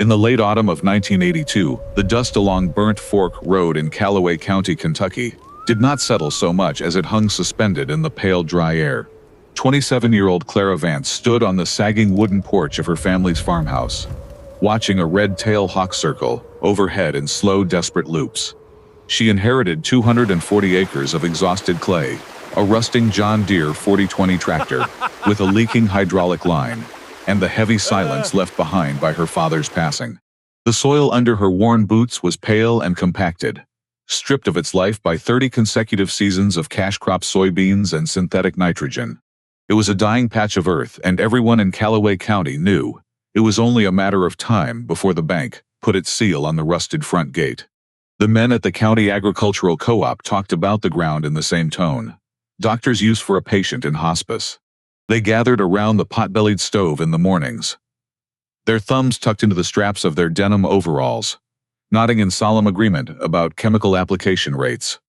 In the late autumn of 1982, the dust along Burnt Fork Road in Calloway County, Kentucky, did not settle so much as it hung suspended in the pale, dry air. 27-year-old Clara Vance stood on the sagging wooden porch of her family's farmhouse, watching a red-tail hawk circle overhead in slow, desperate loops. She inherited 240 acres of exhausted clay, a rusting John Deere 4020 tractor with a leaking hydraulic line, and the heavy silence left behind by her father's passing. The soil under her worn boots was pale and compacted, stripped of its life by 30 consecutive seasons of cash crop soybeans and synthetic nitrogen. It was a dying patch of earth, and everyone in Calloway County knew it was only a matter of time before the bank put its seal on the rusted front gate. The men at the county agricultural co-op talked about the ground in the same tone. Doctors use for a patient in hospice. They gathered around the pot-bellied stove in the mornings, their thumbs tucked into the straps of their denim overalls, nodding in solemn agreement about chemical application rates.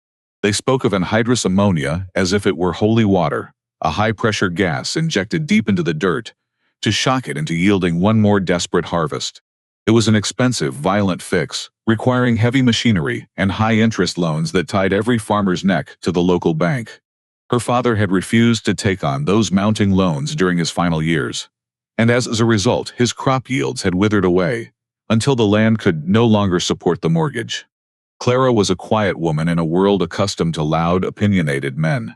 They spoke of anhydrous ammonia as if it were holy water, a high-pressure gas injected deep into the dirt to shock it into yielding one more desperate harvest. It was an expensive, violent fix, requiring heavy machinery and high-interest loans that tied every farmer's neck to the local bank. Her father had refused to take on those mounting loans during his final years, and as a result, his crop yields had withered away until the land could no longer support the mortgage. Clara was a quiet woman in a world accustomed to loud, opinionated men.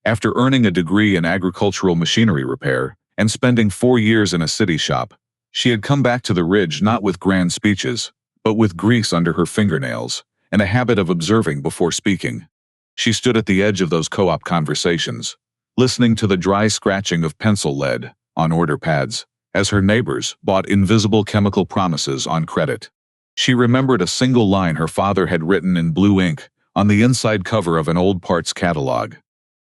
After earning a degree in agricultural machinery repair and spending 4 years in a city shop, she had come back to the ridge not with grand speeches, but with grease under her fingernails and a habit of observing before speaking. She stood at the edge of those co-op conversations, listening to the dry scratching of pencil lead on order pads as her neighbors bought invisible chemical promises on credit. She remembered a single line her father had written in blue ink on the inside cover of an old parts catalog.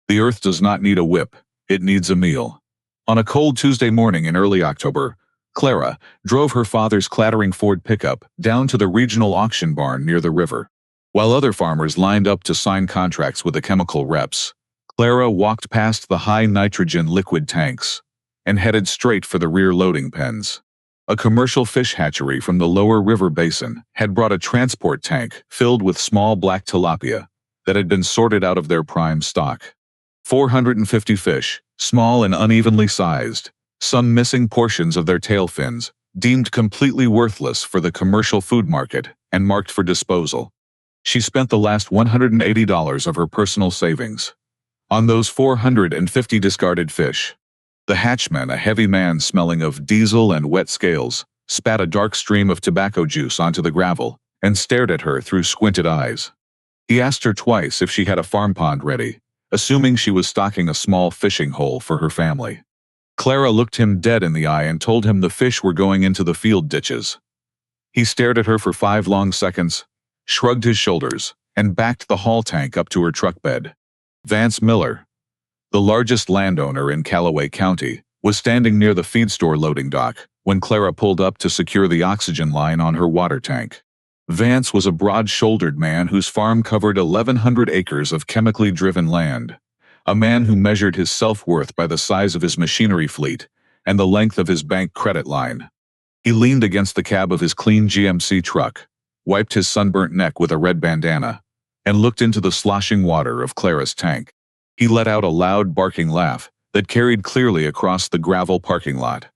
"The earth does not need a whip, it needs a meal." On a cold Tuesday morning in early October, Clara drove her father's clattering Ford pickup down to the regional auction barn near the river. While other farmers lined up to sign contracts with the chemical reps, Clara walked past the high-nitrogen liquid tanks and headed straight for the rear loading pens. A commercial fish hatchery from the lower river basin had brought a transport tank filled with small black tilapia that had been sorted out of their prime stock. 450 fish, small and unevenly sized, some missing portions of their tail fins, deemed completely worthless for the commercial food market and marked for disposal. She spent the last $180 of her personal savings on those 450 discarded fish. The hatchman, a heavy man smelling of diesel and wet scales, spat a dark stream of tobacco juice onto the gravel and stared at her through squinted eyes. He asked her twice if she had a farm pond ready, assuming she was stocking a small fishing hole for her family. Clara looked him dead in the eye and told him the fish were going into the field ditches. He stared at her for 5 long seconds, shrugged his shoulders, and backed the haul tank up to her truck bed. Vance Miller, the largest landowner in Calloway County, was standing near the feed store loading dock when Clara pulled up to secure the oxygen line on her water tank. Vance was a broad-shouldered man whose farm covered 1,100 acres of chemically driven land, a man who measured his self-worth by the size of his machinery fleet and the length of his bank credit line. He leaned against the cab of his clean GMC truck, wiped his sunburnt neck with a red bandana, and looked into the sloshing water of Clara's tank. He let out a loud, barking laugh that carried clearly across the gravel parking lot.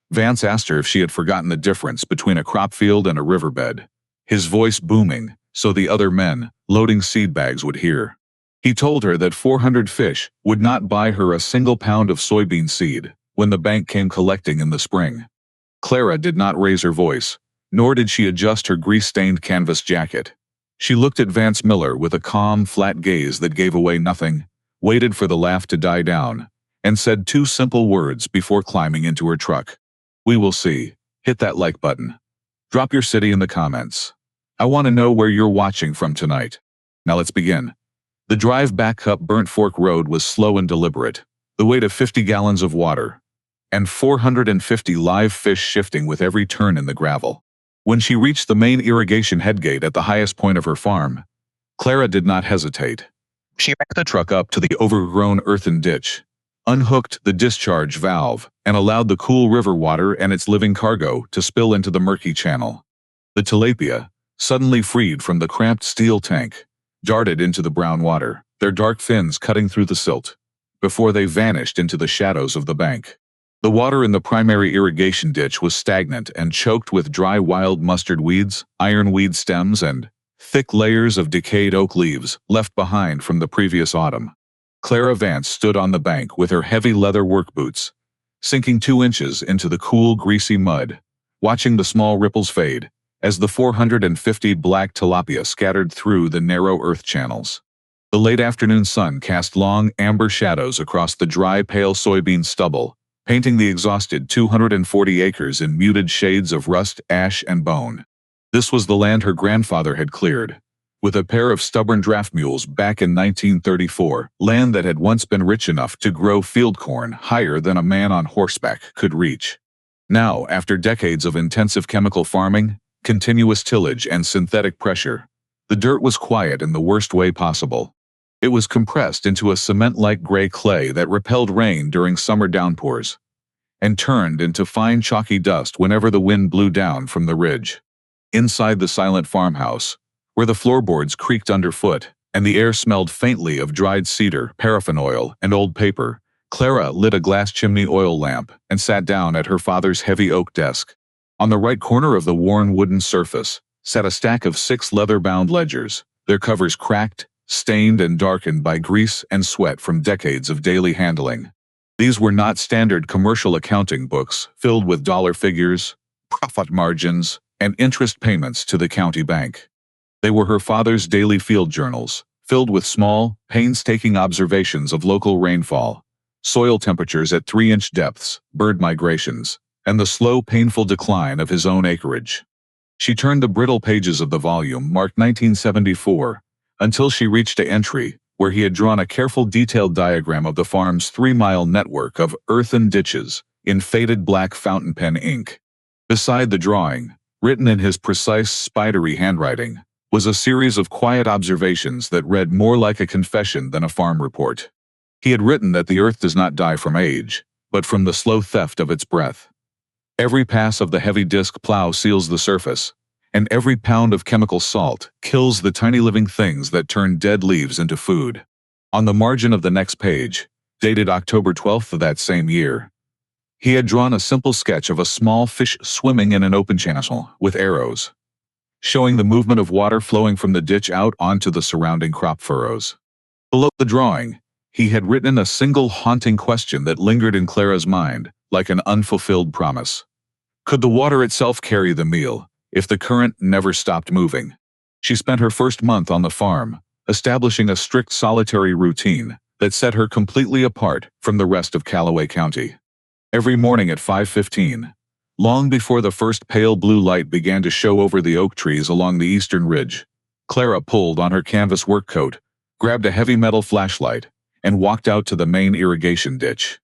Vance asked her if she had forgotten the difference between a crop field and a riverbed, his voice booming so the other men loading seed bags would hear. He told her that 400 fish would not buy her a single pound of soybean seed when the bank came collecting in the spring. Clara did not raise her voice, nor did she adjust her grease-stained canvas jacket. She looked at Vance Miller with a calm, flat gaze that gave away nothing, waited for the laugh to die down, and said 2 simple words before climbing into her truck. "We will see. Hit that like button. Drop your city in the comments. I want to know where you're watching from tonight." Now let's begin. The drive back up Burnt Fork Road was slow and deliberate, the weight of 50 gallons of water, and 450 live fish shifting with every turn in the gravel. When she reached the main irrigation headgate at the highest point of her farm, Clara did not hesitate. She backed the truck up to the overgrown earthen ditch, unhooked the discharge valve, and allowed the cool river water and its living cargo to spill into the murky channel. The tilapia, suddenly freed from the cramped steel tank, darted into the brown water, their dark fins cutting through the silt, before they vanished into the shadows of the bank. The water in the primary irrigation ditch was stagnant and choked with dry wild mustard weeds, ironweed stems, and thick layers of decayed oak leaves left behind from the previous autumn. Clara Vance stood on the bank with her heavy leather work boots, sinking 2 inches into the cool, greasy mud, watching the small ripples fade as the 450 black tilapia scattered through the narrow earth channels. The late afternoon sun cast long, amber shadows across the dry, pale soybean stubble, painting the exhausted 240 acres in muted shades of rust, ash, and bone. This was the land her grandfather had cleared, with a pair of stubborn draft mules back in 1934, land that had once been rich enough to grow field corn higher than a man on horseback could reach. Now, after decades of intensive chemical farming, continuous tillage, and synthetic pressure, the dirt was quiet in the worst way possible. It was compressed into a cement-like gray clay that repelled rain during summer downpours, and turned into fine chalky dust whenever the wind blew down from the ridge. Inside the silent farmhouse, where the floorboards creaked underfoot, and the air smelled faintly of dried cedar, paraffin oil, and old paper, Clara lit a glass chimney oil lamp and sat down at her father's heavy oak desk. On the right corner of the worn wooden surface sat a stack of 6 leather-bound ledgers, their covers cracked, stained and darkened by grease and sweat from decades of daily handling. These were not standard commercial accounting books filled with dollar figures, profit margins, and interest payments to the county bank. They were her father's daily field journals, filled with small, painstaking observations of local rainfall, soil temperatures at 3-inch depths, bird migrations, and the slow, painful decline of his own acreage. She turned the brittle pages of the volume marked 1974 until she reached an entry where he had drawn a careful detailed diagram of the farm's 3-mile network of earthen ditches in faded black fountain pen ink. Beside the drawing, written in his precise, spidery handwriting, was a series of quiet observations that read more like a confession than a farm report. He had written that the earth does not die from age, but from the slow theft of its breath. Every pass of the heavy disc plow seals the surface, and every pound of chemical salt kills the tiny living things that turn dead leaves into food. On the margin of the next page, dated October 12th of that same year, he had drawn a simple sketch of a small fish swimming in an open channel with arrows, showing the movement of water flowing from the ditch out onto the surrounding crop furrows. Below the drawing, he had written a single haunting question that lingered in Clara's mind like an unfulfilled promise. Could the water itself carry the meal if the current never stopped moving? She spent her first month on the farm, establishing a strict solitary routine that set her completely apart from the rest of Calloway County. Every morning at 5:15, long before the first pale blue light began to show over the oak trees along the eastern ridge, Clara pulled on her canvas work coat, grabbed a heavy metal flashlight, and walked out to the main irrigation ditch.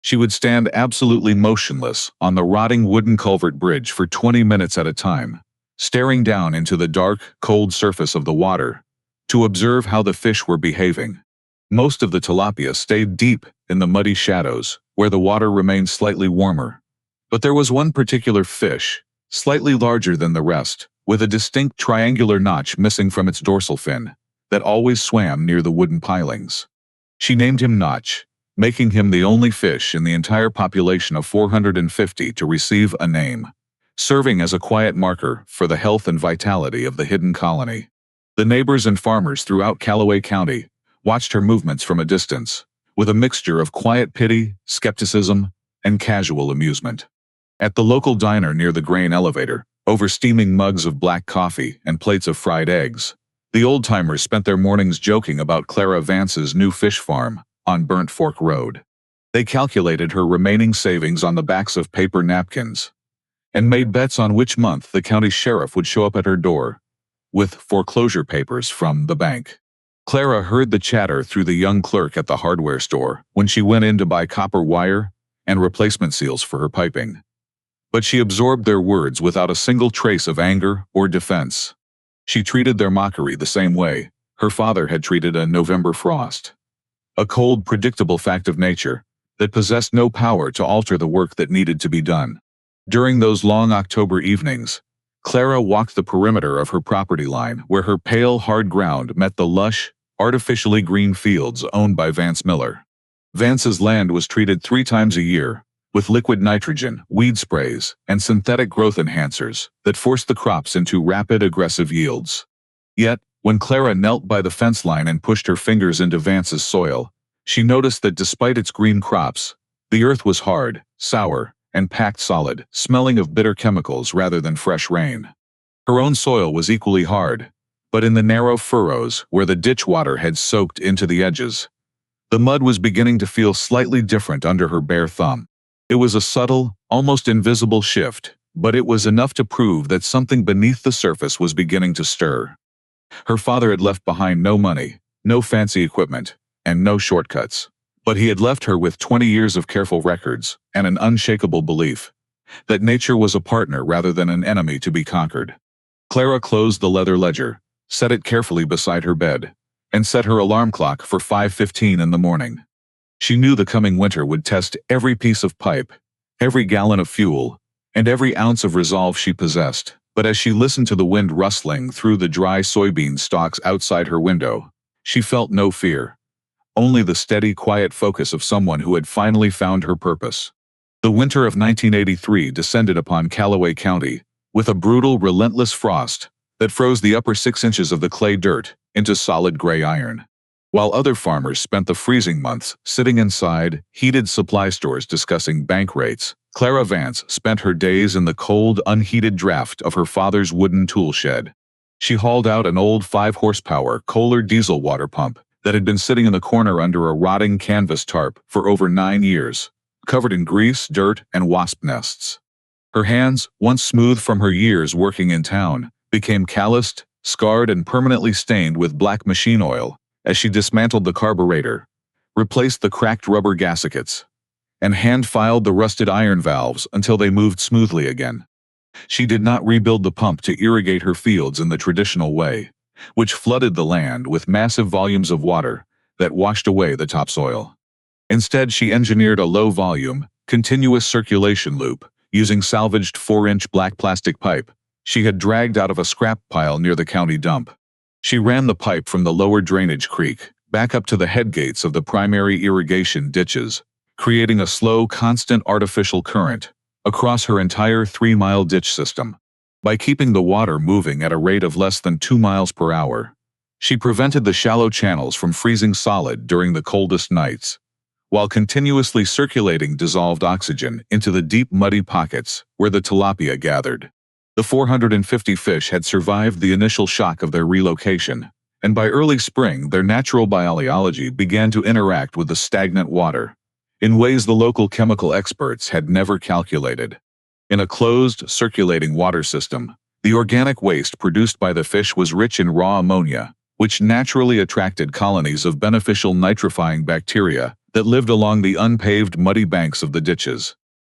She would stand absolutely motionless on the rotting wooden culvert bridge for 20 minutes at a time, staring down into the dark, cold surface of the water to observe how the fish were behaving. Most of the tilapia stayed deep in the muddy shadows, where the water remained slightly warmer. But there was one particular fish, slightly larger than the rest, with a distinct triangular notch missing from its dorsal fin, that always swam near the wooden pilings. She named him Notch, making him the only fish in the entire population of 450 to receive a name, serving as a quiet marker for the health and vitality of the hidden colony. The neighbors and farmers throughout Calloway County watched her movements from a distance, with a mixture of quiet pity, skepticism, and casual amusement. At the local diner near the grain elevator, over steaming mugs of black coffee and plates of fried eggs, the old-timers spent their mornings joking about Clara Vance's new fish farm on Burnt Fork Road. They calculated her remaining savings on the backs of paper napkins, and made bets on which month the county sheriff would show up at her door with foreclosure papers from the bank. Clara heard the chatter through the young clerk at the hardware store when she went in to buy copper wire and replacement seals for her piping. But she absorbed their words without a single trace of anger or defense. She treated their mockery the same way her father had treated a November frost. A cold, predictable fact of nature, that possessed no power to alter the work that needed to be done. During those long October evenings, Clara walked the perimeter of her property line where her pale, hard ground met the lush, artificially green fields owned by Vance Miller. Vance's land was treated 3 times a year, with liquid nitrogen, weed sprays, and synthetic growth enhancers that forced the crops into rapid, aggressive yields. Yet, when Clara knelt by the fence line and pushed her fingers into Vance's soil, she noticed that despite its green crops, the earth was hard, sour, and packed solid, smelling of bitter chemicals rather than fresh rain. Her own soil was equally hard, but in the narrow furrows where the ditch water had soaked into the edges, the mud was beginning to feel slightly different under her bare thumb. It was a subtle, almost invisible shift, but it was enough to prove that something beneath the surface was beginning to stir. Her father had left behind no money, no fancy equipment, and no shortcuts. But he had left her with 20 years of careful records and an unshakable belief that nature was a partner rather than an enemy to be conquered. Clara closed the leather ledger, set it carefully beside her bed, and set her alarm clock for 5:15 in the morning. She knew the coming winter would test every piece of pipe, every gallon of fuel, and every ounce of resolve she possessed. But as she listened to the wind rustling through the dry soybean stalks outside her window, she felt no fear. Only the steady, quiet focus of someone who had finally found her purpose. The winter of 1983 descended upon Calloway County, with a brutal, relentless frost that froze the upper 6 inches of the clay dirt into solid gray iron. While other farmers spent the freezing months sitting inside heated supply stores discussing bank rates, Clara Vance spent her days in the cold, unheated draft of her father's wooden tool shed. She hauled out an old 5-horsepower Kohler diesel water pump that had been sitting in the corner under a rotting canvas tarp for over 9 years, covered in grease, dirt, and wasp nests. Her hands, once smooth from her years working in town, became calloused, scarred, and permanently stained with black machine oil as she dismantled the carburetor, replaced the cracked rubber gaskets, and hand-filed the rusted iron valves until they moved smoothly again. She did not rebuild the pump to irrigate her fields in the traditional way, which flooded the land with massive volumes of water that washed away the topsoil. Instead, she engineered a low-volume, continuous circulation loop using salvaged 4-inch black plastic pipe she had dragged out of a scrap pile near the county dump. She ran the pipe from the lower drainage creek back up to the headgates of the primary irrigation ditches, creating a slow, constant artificial current across her entire 3-mile ditch system. By keeping the water moving at a rate of less than 2 miles per hour, she prevented the shallow channels from freezing solid during the coldest nights, while continuously circulating dissolved oxygen into the deep muddy pockets where the tilapia gathered. The 450 fish had survived the initial shock of their relocation, and by early spring their natural biology began to interact with the stagnant water in ways the local chemical experts had never calculated. In a closed, circulating water system, the organic waste produced by the fish was rich in raw ammonia, which naturally attracted colonies of beneficial nitrifying bacteria that lived along the unpaved muddy banks of the ditches.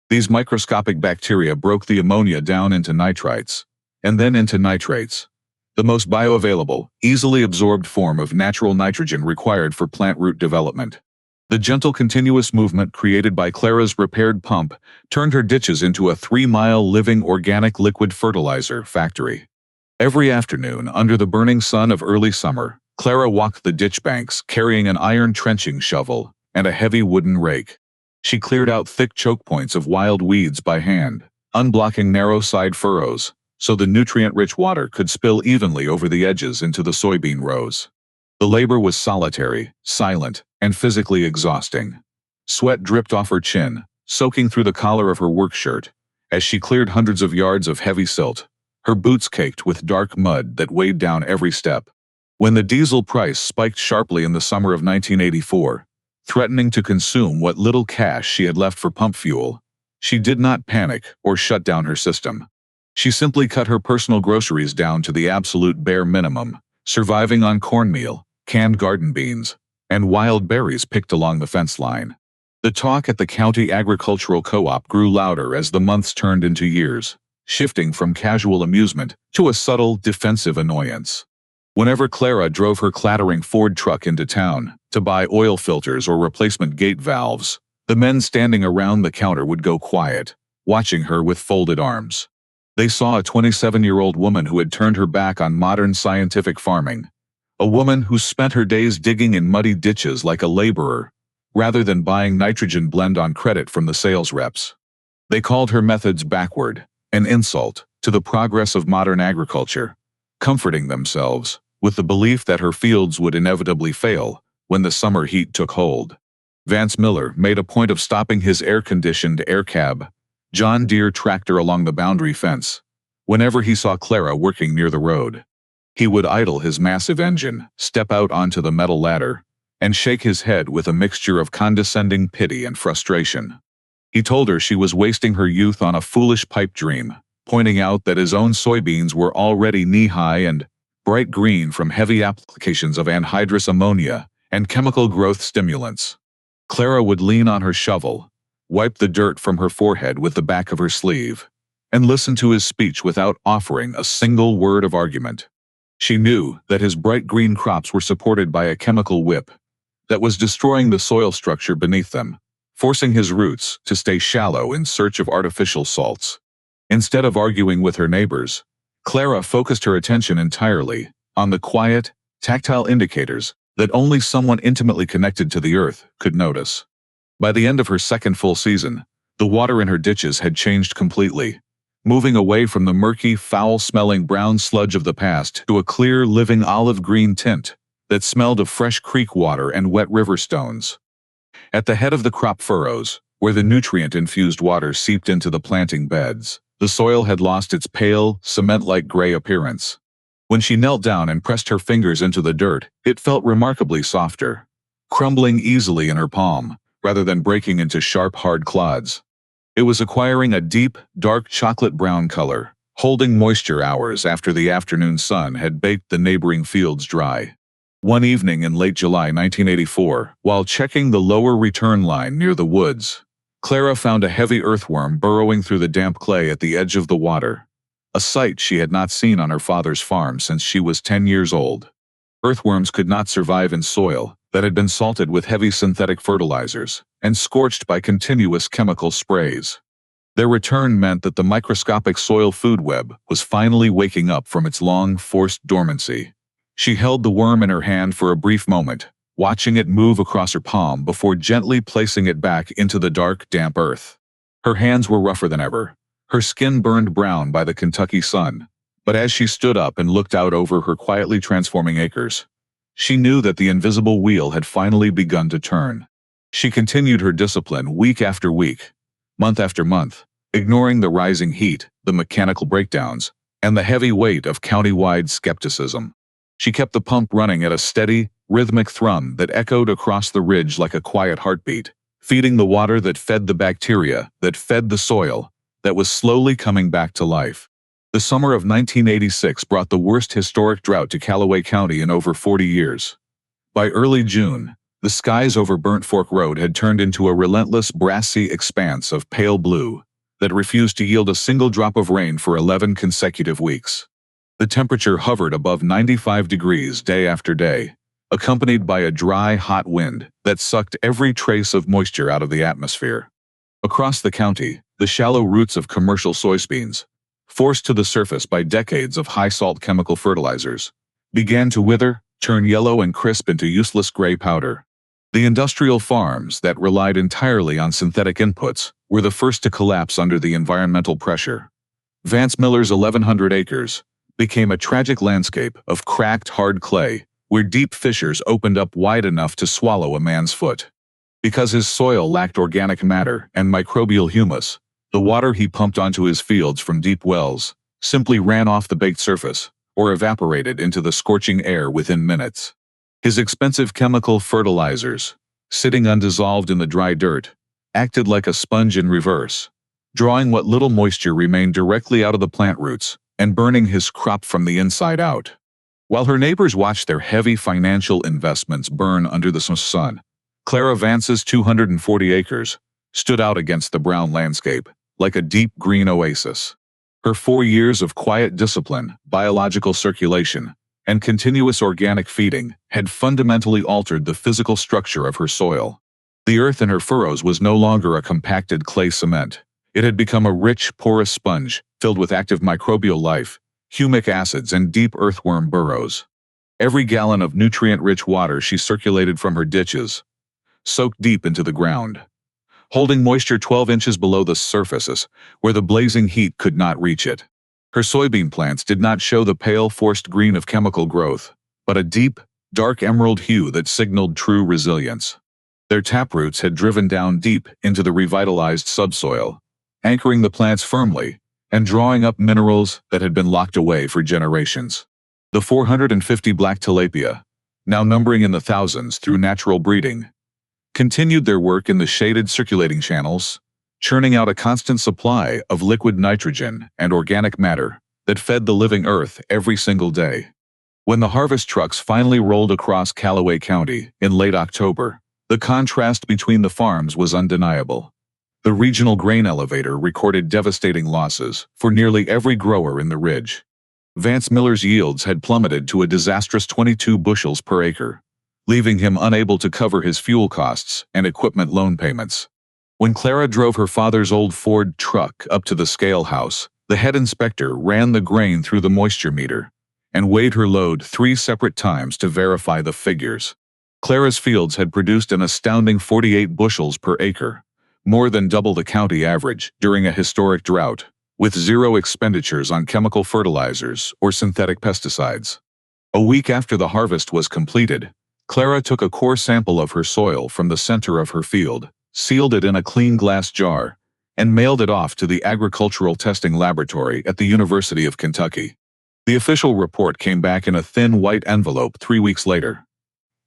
These microscopic bacteria broke the ammonia down into nitrites, and then into nitrates, the most bioavailable, easily absorbed form of natural nitrogen required for plant root development. The gentle continuous movement created by Clara's repaired pump turned her ditches into a 3-mile living organic liquid fertilizer factory. Every afternoon, under the burning sun of early summer, Clara walked the ditch banks carrying an iron trenching shovel and a heavy wooden rake. She cleared out thick choke points of wild weeds by hand, unblocking narrow side furrows so the nutrient-rich water could spill evenly over the edges into the soybean rows. The labor was solitary, silent, and physically exhausting. Sweat dripped off her chin, soaking through the collar of her work shirt, as she cleared hundreds of yards of heavy silt, her boots caked with dark mud that weighed down every step. When the diesel price spiked sharply in the summer of 1984, threatening to consume what little cash she had left for pump fuel, she did not panic or shut down her system. She simply cut her personal groceries down to the absolute bare minimum, surviving on cornmeal, canned garden beans, and wild berries picked along the fence line. The talk at the county agricultural co-op grew louder as the months turned into years, shifting from casual amusement to a subtle, defensive annoyance. Whenever Clara drove her clattering Ford truck into town to buy oil filters or replacement gate valves, The men standing around the counter would go quiet, watching her with folded arms. They saw a 27-year-old woman who had turned her back on modern scientific farming, a woman who spent her days digging in muddy ditches like a laborer, rather than buying nitrogen blend on credit from the sales reps. They called her methods backward, an insult to the progress of modern agriculture, comforting themselves with the belief that her fields would inevitably fail when the summer heat took hold. Vance Miller made a point of stopping his air-conditioned air cab, John Deere tractor along the boundary fence whenever he saw Clara working near the road. He would idle his massive engine, step out onto the metal ladder, and shake his head with a mixture of condescending pity and frustration. He told her she was wasting her youth on a foolish pipe dream, pointing out that his own soybeans were already knee-high and bright green from heavy applications of anhydrous ammonia and chemical growth stimulants. Clara would lean on her shovel, wipe the dirt from her forehead with the back of her sleeve, and listen to his speech without offering a single word of argument. She knew that his bright green crops were supported by a chemical whip that was destroying the soil structure beneath them, forcing his roots to stay shallow in search of artificial salts. Instead of arguing with her neighbors, Clara focused her attention entirely on the quiet, tactile indicators that only someone intimately connected to the earth could notice. By the end of her second full season, the water in her ditches had changed completely, moving away from the murky, foul-smelling brown sludge of the past to a clear, living olive-green tint that smelled of fresh creek water and wet river stones. At the head of the crop furrows, where the nutrient-infused water seeped into the planting beds, the soil had lost its pale, cement-like gray appearance. When she knelt down and pressed her fingers into the dirt, it felt remarkably softer, crumbling easily in her palm, rather than breaking into sharp, hard clods. It was acquiring a deep, dark chocolate-brown color, holding moisture hours after the afternoon sun had baked the neighboring fields dry. One evening in late July 1984, while checking the lower return line near the woods, Clara found a heavy earthworm burrowing through the damp clay at the edge of the water, a sight she had not seen on her father's farm since she was 10 years old. Earthworms could not survive in soil that had been salted with heavy synthetic fertilizers and scorched by continuous chemical sprays. Their return meant that the microscopic soil food web was finally waking up from its long, forced dormancy. She held the worm in her hand for a brief moment, watching it move across her palm before gently placing it back into the dark, damp earth. Her hands were rougher than ever, her skin burned brown by the Kentucky sun, but as she stood up and looked out over her quietly transforming acres, she knew that the invisible wheel had finally begun to turn. She continued her discipline week after week, month after month, ignoring the rising heat, the mechanical breakdowns, and the heavy weight of county-wide skepticism. She kept the pump running at a steady, rhythmic thrum that echoed across the ridge like a quiet heartbeat, feeding the water that fed the bacteria, that fed the soil, that was slowly coming back to life. The summer of 1986 brought the worst historic drought to Calloway County in over 40 years. By early June, the skies over Burnt Fork Road had turned into a relentless, brassy expanse of pale blue that refused to yield a single drop of rain for 11 consecutive weeks. The temperature hovered above 95 degrees day after day, accompanied by a dry, hot wind that sucked every trace of moisture out of the atmosphere. Across the county, the shallow roots of commercial soybeans, forced to the surface by decades of high-salt chemical fertilizers, began to wither, turn yellow and crisp into useless gray powder. The industrial farms that relied entirely on synthetic inputs were the first to collapse under the environmental pressure. Vance Miller's 1,100 acres became a tragic landscape of cracked, hard clay, where deep fissures opened up wide enough to swallow a man's foot. Because his soil lacked organic matter and microbial humus, the water he pumped onto his fields from deep wells simply ran off the baked surface or evaporated into the scorching air within minutes. His expensive chemical fertilizers, sitting undissolved in the dry dirt, acted like a sponge in reverse, drawing what little moisture remained directly out of the plant roots and burning his crop from the inside out. While her neighbors watched their heavy financial investments burn under the sun, Clara Vance's 240 acres stood out against the brown landscape like a deep green oasis. Her 4 years of quiet discipline, biological circulation, and continuous organic feeding had fundamentally altered the physical structure of her soil. The earth in her furrows was no longer a compacted clay cement. It had become a rich, porous sponge, filled with active microbial life, humic acids, and deep earthworm burrows. Every gallon of nutrient-rich water she circulated from her ditches, soaked deep into the ground, holding moisture 12 inches below the surfaces, where the blazing heat could not reach it. Her soybean plants did not show the pale, forced green of chemical growth, but a deep, dark emerald hue that signaled true resilience. Their taproots had driven down deep into the revitalized subsoil, anchoring the plants firmly and drawing up minerals that had been locked away for generations. The 450 black tilapia, now numbering in the thousands through natural breeding, continued their work in the shaded circulating channels, churning out a constant supply of liquid nitrogen and organic matter that fed the living earth every single day. When the harvest trucks finally rolled across Calloway County in late October, the contrast between the farms was undeniable. The regional grain elevator recorded devastating losses for nearly every grower in the ridge. Vance Miller's yields had plummeted to a disastrous 22 bushels per acre, leaving him unable to cover his fuel costs and equipment loan payments. When Clara drove her father's old Ford truck up to the scale house, the head inspector ran the grain through the moisture meter and weighed her load 3 separate times to verify the figures. Clara's fields had produced an astounding 48 bushels per acre, more than double the county average during a historic drought, with zero expenditures on chemical fertilizers or synthetic pesticides. A week after the harvest was completed, Clara took a core sample of her soil from the center of her field, sealed it in a clean glass jar, and mailed it off to the Agricultural Testing Laboratory at the University of Kentucky. The official report came back in a thin white envelope 3 weeks later.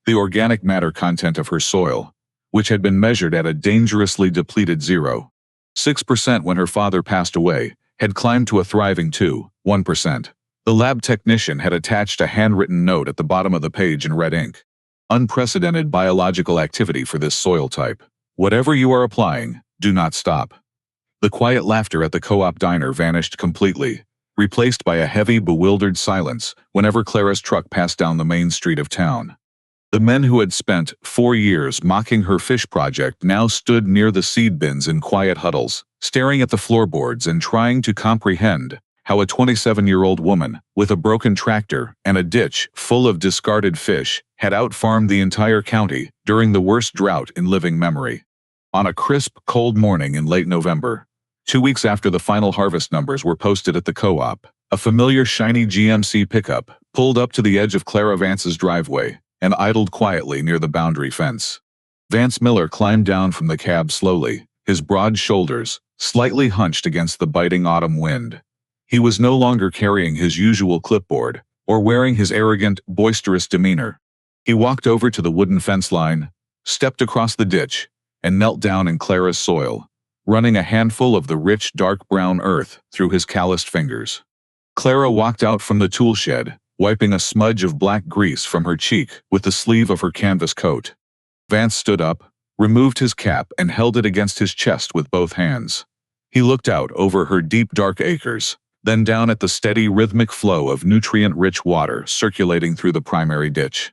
The organic matter content of her soil, which had been measured at a dangerously depleted 0.6% when her father passed away, had climbed to a thriving 2.1%. The lab technician had attached a handwritten note at the bottom of the page in red ink. Unprecedented biological activity for this soil type. Whatever you are applying, do not stop. The quiet laughter at the co-op diner vanished completely, replaced by a heavy, bewildered silence whenever Clara's truck passed down the main street of town. The men who had spent 4 years mocking her fish project now stood near the seed bins in quiet huddles, staring at the floorboards and trying to comprehend how a 27-year-old woman with a broken tractor and a ditch full of discarded fish had out-farmed the entire county during the worst drought in living memory. On a crisp, cold morning in late November, 2 weeks after the final harvest numbers were posted at the co-op, a familiar shiny GMC pickup pulled up to the edge of Clara Vance's driveway and idled quietly near the boundary fence. Vance Miller climbed down from the cab slowly, his broad shoulders slightly hunched against the biting autumn wind. He was no longer carrying his usual clipboard or wearing his arrogant, boisterous demeanor. He walked over to the wooden fence line, stepped across the ditch, and knelt down in Clara's soil, running a handful of the rich, dark brown earth through his calloused fingers. Clara walked out from the tool shed, wiping a smudge of black grease from her cheek with the sleeve of her canvas coat. Vance stood up, removed his cap, and held it against his chest with both hands. He looked out over her deep, dark acres, then down at the steady, rhythmic flow of nutrient-rich water circulating through the primary ditch.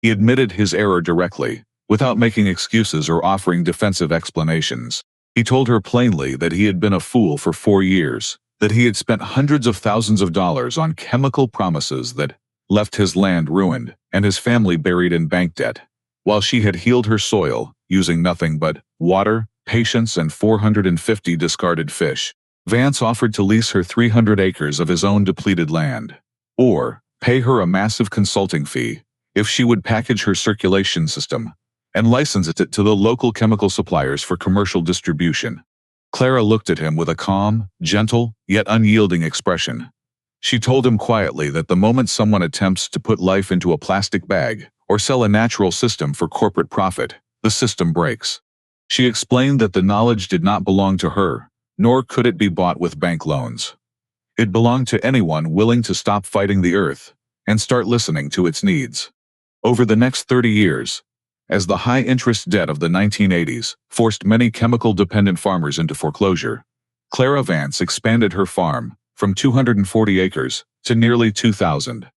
He admitted his error directly, without making excuses or offering defensive explanations. He told her plainly that he had been a fool for 4 years, that he had spent hundreds of thousands of dollars on chemical promises that left his land ruined and his family buried in bank debt, while she had healed her soil using nothing but water, patience, and 450 discarded fish. Vance offered to lease her 300 acres of his own depleted land, or pay her a massive consulting fee if she would package her circulation system and license it to the local chemical suppliers for commercial distribution. Clara looked at him with a calm, gentle, yet unyielding expression. She told him quietly that the moment someone attempts to put life into a plastic bag or sell a natural system for corporate profit, the system breaks. She explained that the knowledge did not belong to her, nor could it be bought with bank loans. It belonged to anyone willing to stop fighting the earth and start listening to its needs. Over the next 30 years, as the high-interest debt of the 1980s forced many chemical-dependent farmers into foreclosure, Clara Vance expanded her farm from 240 acres to nearly 2,000.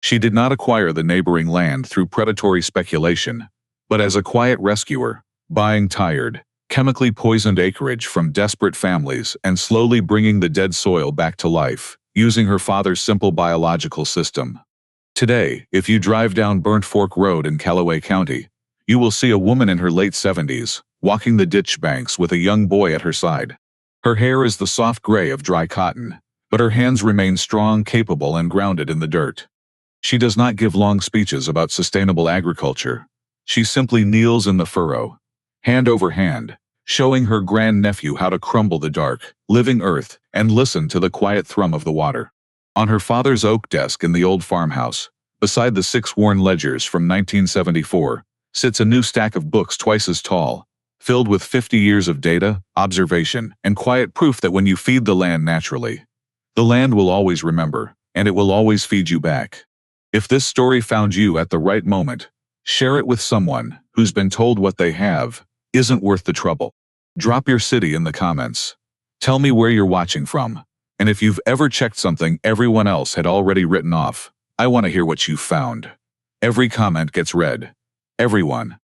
She did not acquire the neighboring land through predatory speculation, but as a quiet rescuer, buying tired, chemically poisoned acreage from desperate families and slowly bringing the dead soil back to life, using her father's simple biological system. Today, if you drive down Burnt Fork Road in Calloway County, you will see a woman in her late 70s, walking the ditch banks with a young boy at her side. Her hair is the soft gray of dry cotton, but her hands remain strong, capable, and grounded in the dirt. She does not give long speeches about sustainable agriculture. She simply kneels in the furrow, hand over hand, showing her grandnephew how to crumble the dark, living earth and listen to the quiet thrum of the water. On her father's oak desk in the old farmhouse, beside the 6 worn ledgers from 1974, sits a new stack of books twice as tall, filled with 50 years of data, observation, and quiet proof that when you feed the land naturally, the land will always remember, and it will always feed you back. If this story found you at the right moment, share it with someone who's been told what they have isn't worth the trouble. Drop your city in the comments. Tell me where you're watching from. And if you've ever checked something everyone else had already written off, I want to hear what you found. Every comment gets read. Everyone.